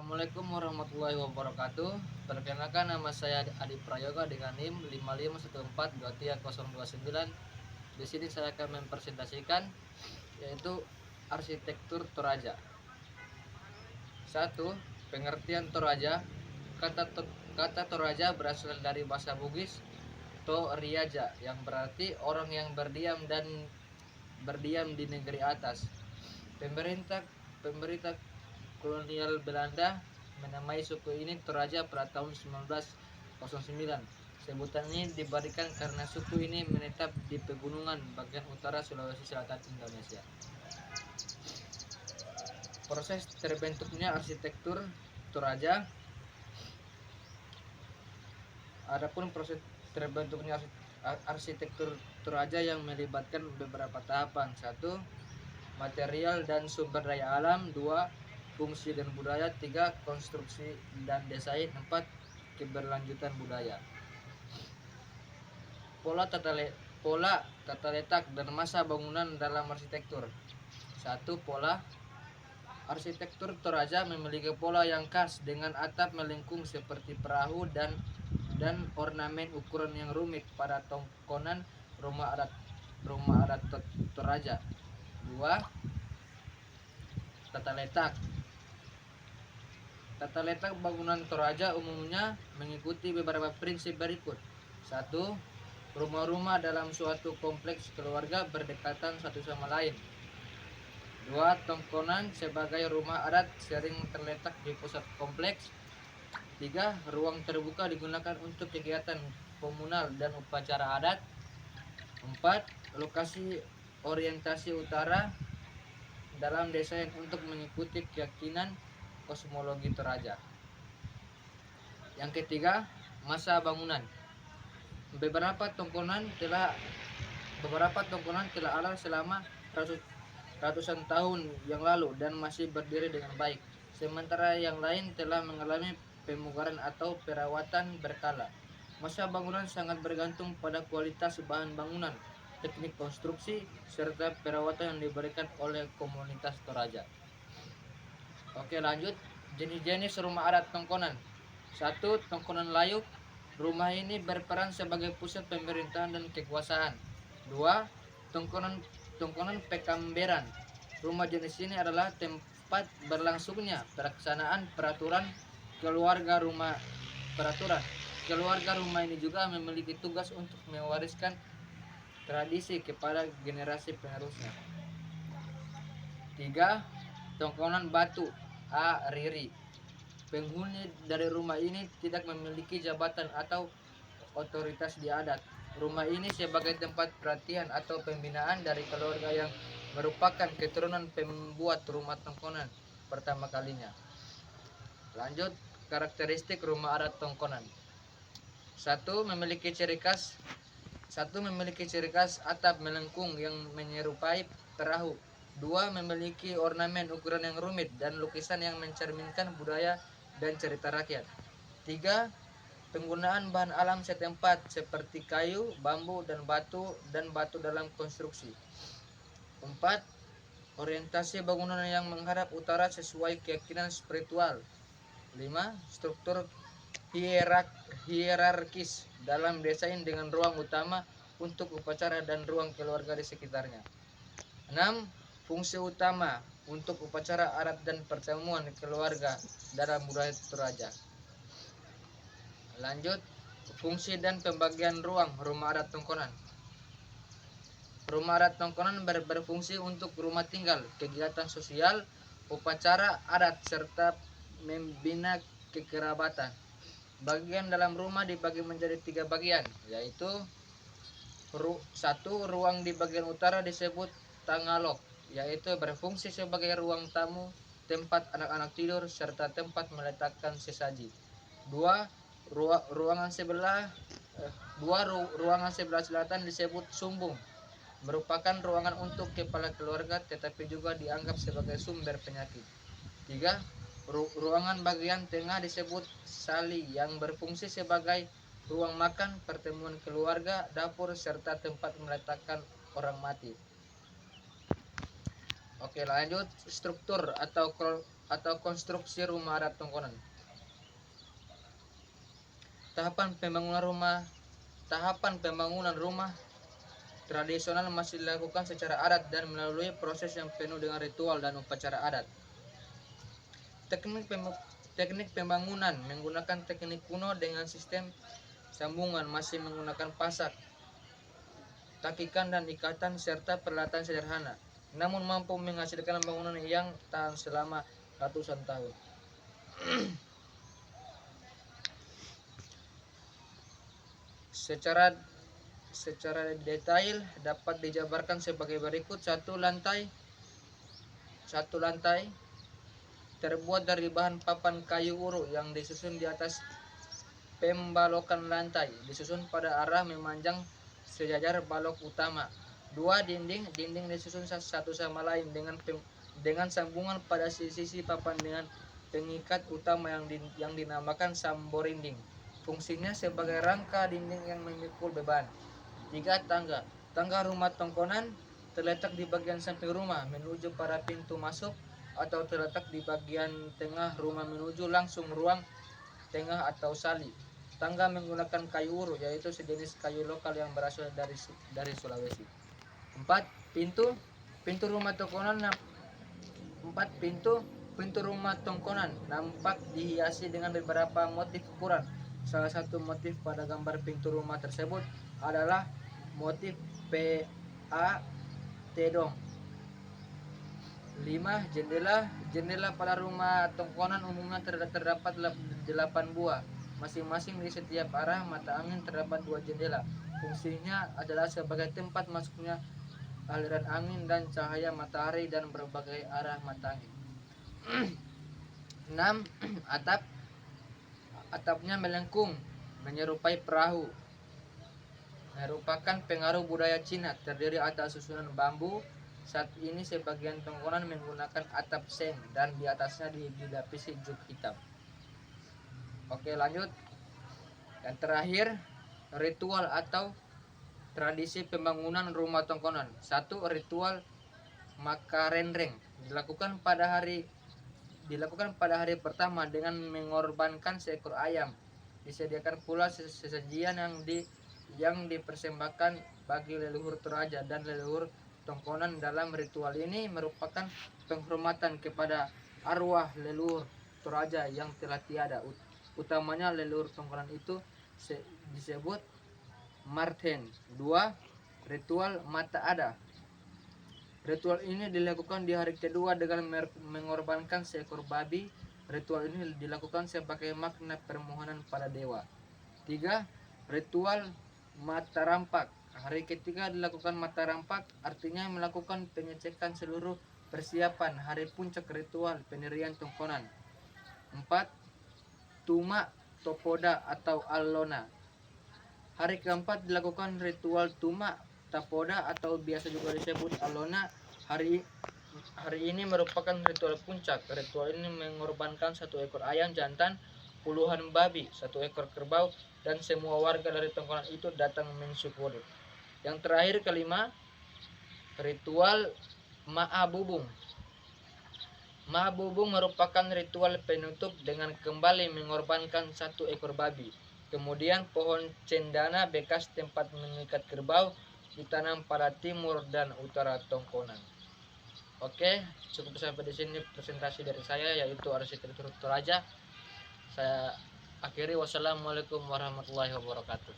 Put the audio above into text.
Assalamualaikum warahmatullahi wabarakatuh. Perkenalkan, nama saya Adi Prayoga dengan NIM 55142329. Di sini saya akan mempresentasikan yaitu arsitektur Toraja. 1. Pengertian Toraja. Kata Toraja berasal dari bahasa Bugis Toriaja yang berarti orang yang berdiam di negeri atas. Pemerintah kolonial Belanda menamai suku ini Toraja pada tahun 1909. Sebutan ini diberikan karena suku ini menetap di pegunungan bagian utara Sulawesi Selatan Indonesia. Proses terbentuknya arsitektur Toraja. Adapun proses terbentuknya arsitektur Toraja yang melibatkan beberapa tahapan. 1. Material dan sumber daya alam. 2. Fungsi dan budaya. 3. Konstruksi dan desain. 4. Keberlanjutan budaya. Pola tata letak dan masa bangunan dalam arsitektur. 1. Pola. Arsitektur Toraja memiliki pola yang khas dengan atap melengkung seperti perahu dan ornamen ukuran yang rumit pada tongkonan rumah adat Toraja. 2. Tata letak. Tata letak bangunan Toraja umumnya mengikuti beberapa prinsip berikut. 1. Rumah-rumah dalam suatu kompleks keluarga berdekatan satu sama lain. 2. Tongkonan sebagai rumah adat sering terletak di pusat kompleks. 3. Ruang terbuka digunakan untuk kegiatan komunal dan upacara adat. 4. Lokasi orientasi utara dalam desain untuk mengikuti keyakinan kosmologi Toraja. Yang ketiga, masa bangunan. Beberapa tongkonan telah ada selama ratusan tahun yang lalu dan masih berdiri dengan baik, sementara yang lain telah mengalami pemugaran atau perawatan berkala. Masa bangunan sangat bergantung pada kualitas bahan bangunan, teknik konstruksi, serta perawatan yang diberikan oleh komunitas Toraja. Oke, lanjut. Jenis-jenis rumah adat tongkonan. 1. Tongkonan layuk. Rumah ini berperan sebagai pusat pemerintahan dan kekuasaan. 2. Tongkonan pekamberan. Rumah jenis ini adalah tempat berlangsungnya pelaksanaan peraturan keluarga rumah. Keluarga rumah ini juga memiliki tugas untuk mewariskan tradisi kepada generasi penerusnya. 3. Tongkonan batu. Riri. Penghuni dari rumah ini tidak memiliki jabatan atau otoritas di adat. Rumah ini sebagai tempat pelatihan atau pembinaan dari keluarga yang merupakan keturunan pembuat rumah tongkonan pertama kalinya. Lanjut, karakteristik rumah adat tongkonan. 1. Memiliki ciri khas atap melengkung yang menyerupai perahu. 2. Memiliki ornamen ukuran yang rumit dan lukisan yang mencerminkan budaya dan cerita rakyat. 3. Penggunaan bahan alam setempat seperti kayu, bambu, dan batu dalam konstruksi. 4. Orientasi bangunan yang menghadap utara sesuai keyakinan spiritual. 5. Struktur hierarkis dalam desain dengan ruang utama untuk upacara dan ruang keluarga di sekitarnya. 6. Fungsi utama untuk upacara adat dan pertemuan keluarga dalam budaya Toraja. Lanjut, fungsi dan pembagian ruang rumah adat tongkonan. Rumah adat tongkonan berfungsi untuk rumah tinggal, kegiatan sosial, upacara adat, serta membina kekerabatan. Bagian dalam rumah dibagi menjadi 3 bagian, yaitu 1. Ruang di bagian utara disebut tangalok, yaitu berfungsi sebagai ruang tamu, tempat anak-anak tidur, serta tempat meletakkan sesaji. 2. Ruangan sebelah selatan disebut sumbung, merupakan ruangan untuk kepala keluarga tetapi juga dianggap sebagai sumber penyakit. 3. Ruangan bagian tengah disebut sali yang berfungsi sebagai ruang makan, pertemuan keluarga, dapur, serta tempat meletakkan orang mati. Oke, lanjut struktur atau konstruksi rumah adat Tongkonan. Tahapan pembangunan rumah Tahapan pembangunan rumah tradisional masih dilakukan secara adat dan melalui proses yang penuh dengan ritual dan upacara adat. Teknik pembangunan menggunakan teknik kuno dengan sistem sambungan, masih menggunakan pasak, takikan dan ikatan serta peralatan sederhana, namun mampu menghasilkan bangunan yang tahan selama ratusan tahun. Secara detail dapat dijabarkan sebagai berikut. Satu lantai terbuat dari bahan papan kayu uru yang disusun di atas pembalokan lantai, disusun pada arah memanjang sejajar balok utama. Dua dinding disusun satu sama lain dengan sambungan pada sisi papan dengan pengikat utama yang dinamakan samborinding. Fungsinya sebagai rangka dinding yang memikul beban. 3. Tangga rumah Tongkonan terletak di bagian samping rumah menuju pada pintu masuk atau terletak di bagian tengah rumah menuju langsung ruang tengah atau sali. Tangga menggunakan kayu uru, yaitu sejenis kayu lokal yang berasal dari Sulawesi. 4. Pintu rumah Tongkonan. 4. Pintu rumah Tongkonan nampak dihiasi dengan beberapa motif ukuran. Salah satu motif pada gambar pintu rumah tersebut adalah motif PA Tedong. 5. Jendela pada rumah Tongkonan umumnya terdapat 8 buah. Masing-masing di setiap arah mata angin terdapat 2 jendela. Fungsinya adalah sebagai tempat masuknya aliran angin dan cahaya matahari dan berbagai arah mata angin. 6. Atapnya melengkung menyerupai perahu, merupakan pengaruh budaya Cina, terdiri atas susunan bambu. Saat ini sebagian Tongkonan menggunakan atap seng dan di atasnya dilapisi juk hitam. Oke, lanjut. Yang terakhir, ritual atau tradisi pembangunan rumah Tongkonan. 1. Ritual Makarendreng dilakukan pada hari pertama dengan mengorbankan seekor ayam. Disediakan pula sesajian yang dipersembahkan bagi leluhur Toraja dan leluhur Tongkonan. Dalam ritual ini merupakan penghormatan kepada arwah leluhur Toraja yang telah tiada. Utamanya leluhur Tongkonan itu disebut Marten. 2. Ritual Mata Ada. Ritual ini dilakukan di hari kedua dengan mengorbankan seekor babi. Ritual ini dilakukan sebagai makna permohonan pada dewa. 3. Ritual Mata Rampak. Hari ketiga dilakukan Mata Rampak, artinya melakukan pengecekan seluruh persiapan hari puncak ritual pendirian Tongkonan. 4. Tuma Topoda atau Allona. Hari keempat dilakukan ritual Tuma Tapoda atau biasa juga disebut Allona. Hari ini merupakan ritual puncak. Ritual ini mengorbankan 1 ekor ayam jantan, puluhan babi, 1 ekor kerbau, dan semua warga dari Tongkonan itu datang mensyukuri. Yang terakhir, kelima, ritual Ma'abubung. Ma'abubung merupakan ritual penutup dengan kembali mengorbankan 1 ekor babi. Kemudian pohon cendana bekas tempat mengikat kerbau ditanam pada timur dan utara Tongkonan. Oke, cukup sampai di sini presentasi dari saya, yaitu arsitektur Toraja. Saya akhiri. Wassalamualaikum warahmatullahi wabarakatuh.